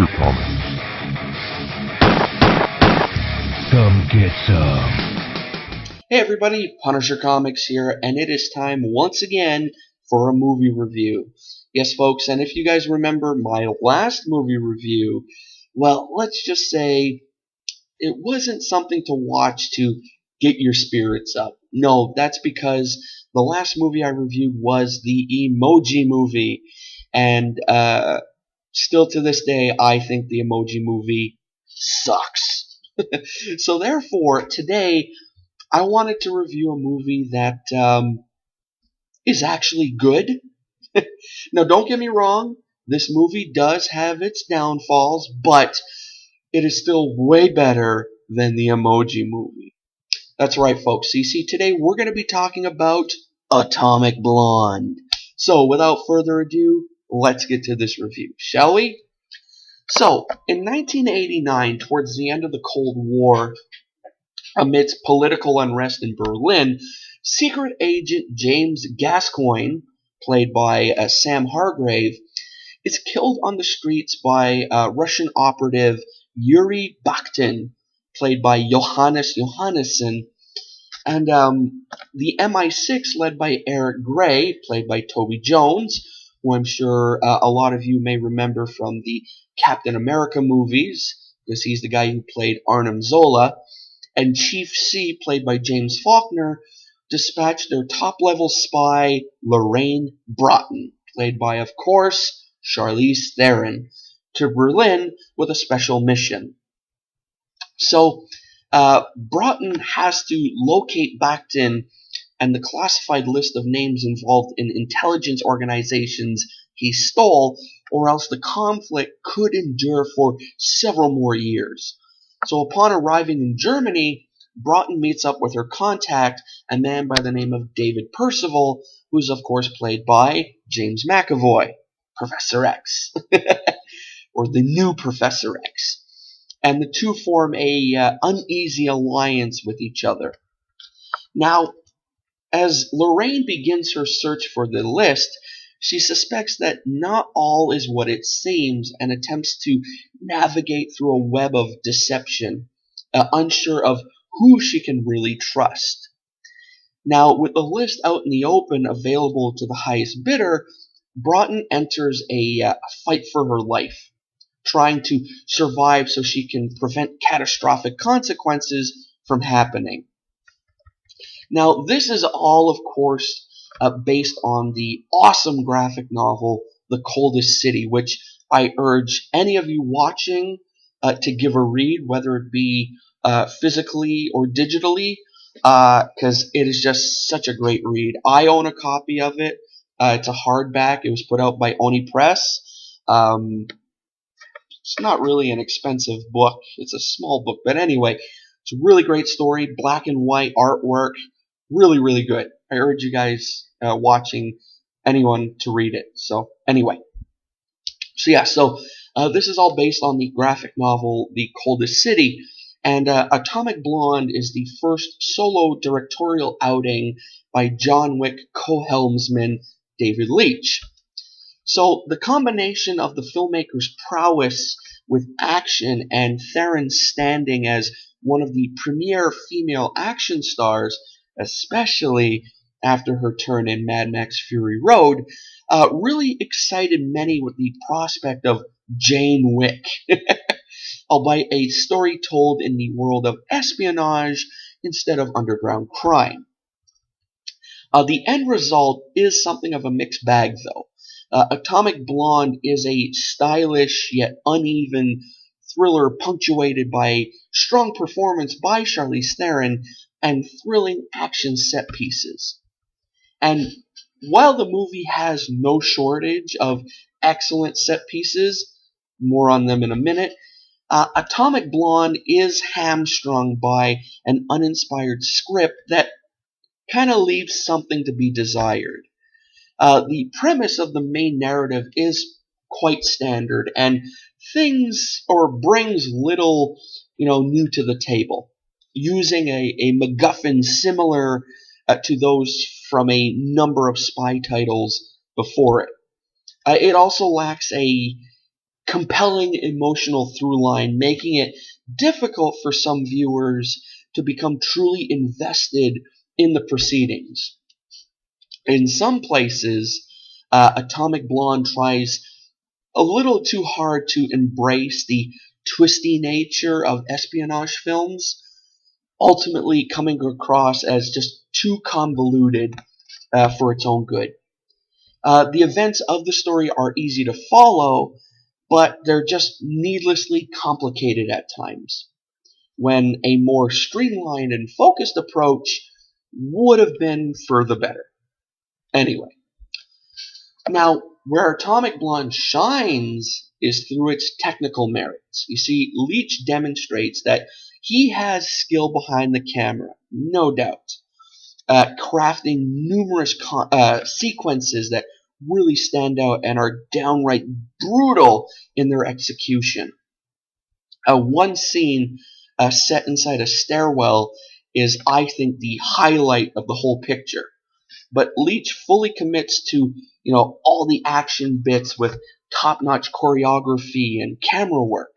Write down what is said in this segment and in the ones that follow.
Punisher Comics. Come get some. Hey everybody, Punisher Comics here, and it is time once again for a movie review. Yes, folks, and if you guys remember my last movie review, well, let's just say it wasn't something to watch to get your spirits up. No, that's because the last movie I reviewed was the Emoji Movie, and still to this day, I think the Emoji Movie sucks. So therefore, today, I wanted to review a movie that is actually good. Now, don't get me wrong, this movie does have its downfalls, but it is still way better than the Emoji Movie. That's right, folks. You see, today we're going to be talking about Atomic Blonde. So, without further ado, let's get to this review, shall we? So, in 1989, towards the end of the Cold War, amidst political unrest in Berlin, secret agent James Gascoigne, played by Sam Hargrave, is killed on the streets by Russian operative Yuri Bakhtin, played by Johannes Johannesson, and the MI6, led by Eric Gray, played by Toby Jones, who I'm sure a lot of you may remember from the Captain America movies, because he's the guy who played Arnim Zola, and Chief C, played by James Faulkner, dispatched their top-level spy, Lorraine Broughton, played by, of course, Charlize Theron, to Berlin with a special mission. So, Broughton has to locate Bakhtin and the classified list of names involved in intelligence organizations he stole, or else the conflict could endure for several more years. So upon arriving in Germany, Broughton meets up with her contact, a man by the name of David Percival, who's of course played by James McAvoy, Professor X, or the new Professor X. And the two form a uneasy alliance with each other. Now, as Lorraine begins her search for the list, she suspects that not all is what it seems and attempts to navigate through a web of deception, unsure of who she can really trust. Now, with the list out in the open available to the highest bidder, Broughton enters a fight for her life, trying to survive so she can prevent catastrophic consequences from happening. Now, this is all, of course, based on the awesome graphic novel, The Coldest City, which I urge any of you watching to give a read, whether it be physically or digitally, because it is just such a great read. I own a copy of it. It's a hardback. It was put out by Oni Press. It's not really an expensive book. It's a small book. But anyway, it's a really great story, black and white artwork. Really, really good. I urge you guys watching anyone to read it. So anyway. So this is all based on the graphic novel The Coldest City. And Atomic Blonde is the first solo directorial outing by John Wick co-helmsman David Leitch. So the combination of the filmmaker's prowess with action and Theron's standing as one of the premier female action stars, especially after her turn in Mad Max Fury Road, really excited many with the prospect of Jane Wick, albeit a story told in the world of espionage instead of underground crime. The end result is something of a mixed bag, though. Atomic Blonde is a stylish yet uneven thriller punctuated by strong performance by Charlize Theron and thrilling action set pieces. And while the movie has no shortage of excellent set pieces, more on them in a minute, Atomic Blonde is hamstrung by an uninspired script that kind of leaves something to be desired. The premise of the main narrative is quite standard and brings little, new to the table, using a MacGuffin similar to those from a number of spy titles before it. It also lacks a compelling emotional through line, making it difficult for some viewers to become truly invested in the proceedings. In some places, Atomic Blonde tries a little too hard to embrace the twisty nature of espionage films, ultimately coming across as just too convoluted for its own good. The events of the story are easy to follow, but they're just needlessly complicated at times, when a more streamlined and focused approach would have been for the better. Anyway, now where Atomic Blonde shines is through its technical merits. You see, Leach demonstrates that he has skill behind the camera, no doubt, crafting numerous sequences that really stand out and are downright brutal in their execution. One scene set inside a stairwell is, I think, the highlight of the whole picture. But Leach fully commits to, all the action bits with top-notch choreography and camera work.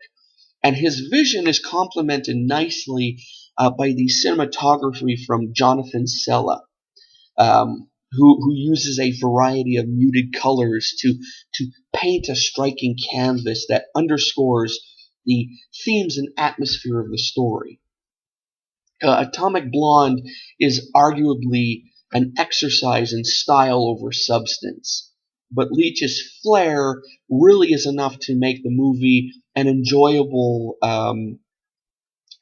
And his vision is complemented nicely by the cinematography from Jonathan Sella, who uses a variety of muted colors to paint a striking canvas that underscores the themes and atmosphere of the story. Atomic Blonde is arguably an exercise in style over substance, but Leach's flair really is enough to make the movie an enjoyable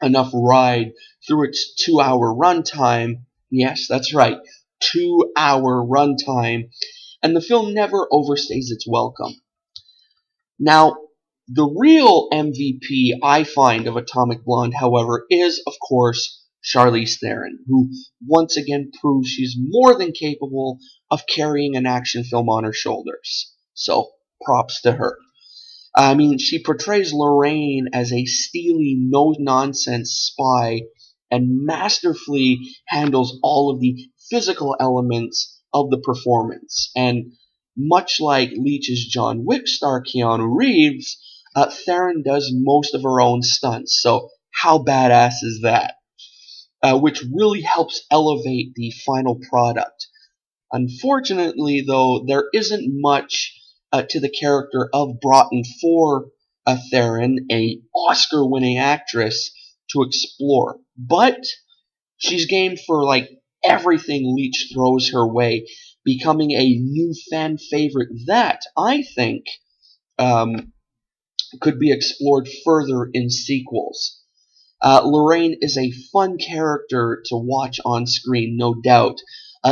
enough ride through its 2-hour runtime. Yes, that's right, 2-hour runtime, and the film never overstays its welcome. Now, the real MVP I find of Atomic Blonde, however, is, of course, Charlize Theron, who once again proves she's more than capable of carrying an action film on her shoulders. So, props to her. I mean, she portrays Lorraine as a steely, no-nonsense spy and masterfully handles all of the physical elements of the performance. And much like Leach's John Wick star Keanu Reeves, Theron does most of her own stunts. So, how badass is that? Which really helps elevate the final product. Unfortunately, though, there isn't much to the character of Broughton for Theron, a Oscar-winning actress, to explore. But she's game for everything Leach throws her way, becoming a new fan favorite that I think could be explored further in sequels. Lorraine is a fun character to watch on screen, no doubt,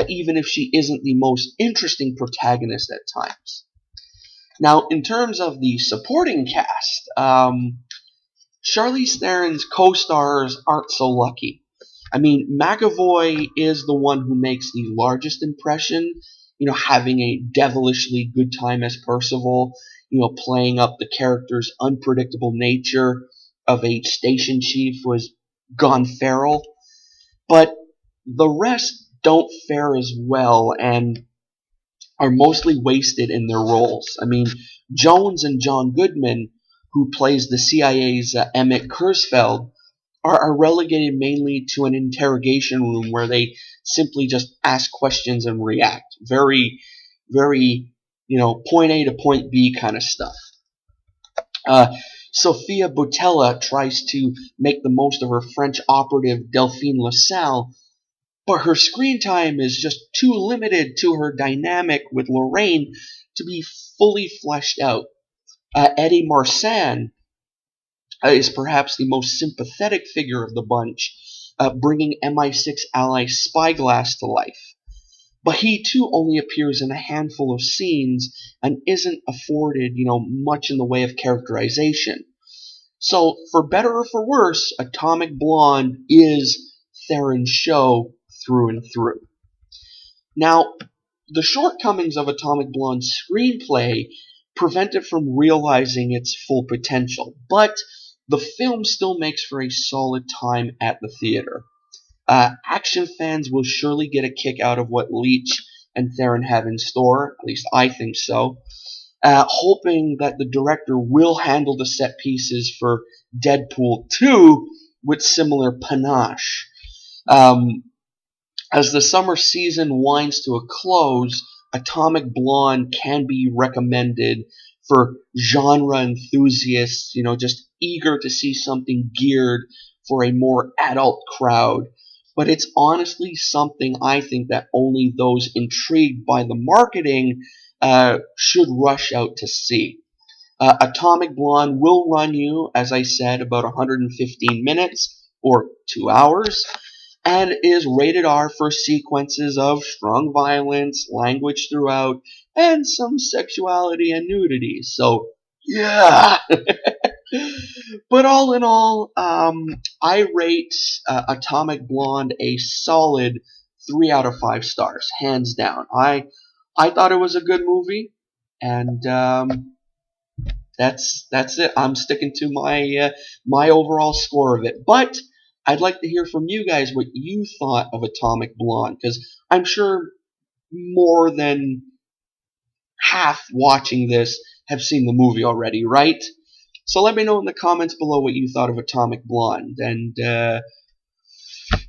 even if she isn't the most interesting protagonist at times. Now, in terms of the supporting cast, Charlize Theron's co-stars aren't so lucky. I mean, McAvoy is the one who makes the largest impression, having a devilishly good time as Percival, playing up the character's unpredictable nature of a station chief who has gone feral. But the rest don't fare as well and are mostly wasted in their roles. I mean, Jones and John Goodman, who plays the CIA's Emmett Kurzfeld, are relegated mainly to an interrogation room where they simply just ask questions and react. Very, very, point A to point B kind of stuff. Sophia Boutella tries to make the most of her French operative Delphine LaSalle, but her screen time is just too limited to her dynamic with Lorraine to be fully fleshed out. Eddie Marsan is perhaps the most sympathetic figure of the bunch, bringing MI6 ally Spyglass to life. But he too only appears in a handful of scenes and isn't afforded, much in the way of characterization. So, for better or for worse, Atomic Blonde is Theron's show through and through. Now, the shortcomings of Atomic Blonde's screenplay prevent it from realizing its full potential, but the film still makes for a solid time at the theater. Action fans will surely get a kick out of what Leach and Theron have in store, at least I think so. hoping that the director will handle the set pieces for Deadpool 2 with similar panache. Um, as the summer season winds to a close, Atomic Blonde can be recommended for genre enthusiasts, just eager to see something geared for a more adult crowd. But it's honestly something I think that only those intrigued by the marketing should rush out to see. Atomic Blonde will run you, as I said, about 115 minutes or 2 hours, and is rated R for sequences of strong violence, language throughout, and some sexuality and nudity. So, yeah! But all in all, I rate Atomic Blonde a solid 3 out of 5 stars, hands down. I thought it was a good movie, and that's it. I'm sticking to my overall score of it. But I'd like to hear from you guys what you thought of Atomic Blonde, because I'm sure more than half watching this have seen the movie already, right? So let me know in the comments below what you thought of Atomic Blonde, and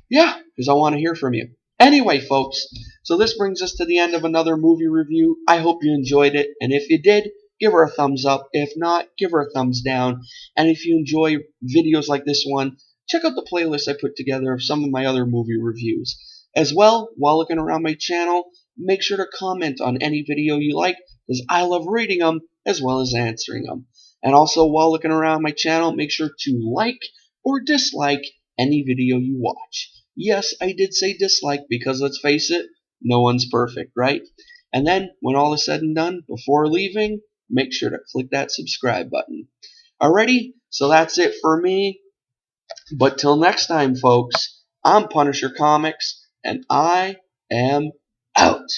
yeah, because I want to hear from you. Anyway, folks, so this brings us to the end of another movie review. I hope you enjoyed it, and if you did, give her a thumbs up. If not, give her a thumbs down. And if you enjoy videos like this one, check out the playlist I put together of some of my other movie reviews. As well, while looking around my channel, make sure to comment on any video you like, because I love reading them as well as answering them. And also, while looking around my channel, make sure to like or dislike any video you watch. Yes, I did say dislike because, let's face it, no one's perfect, right? And then, when all is said and done, before leaving, make sure to click that subscribe button. Alrighty, so that's it for me. But till next time, folks, I'm Punisher Comics, and I am out.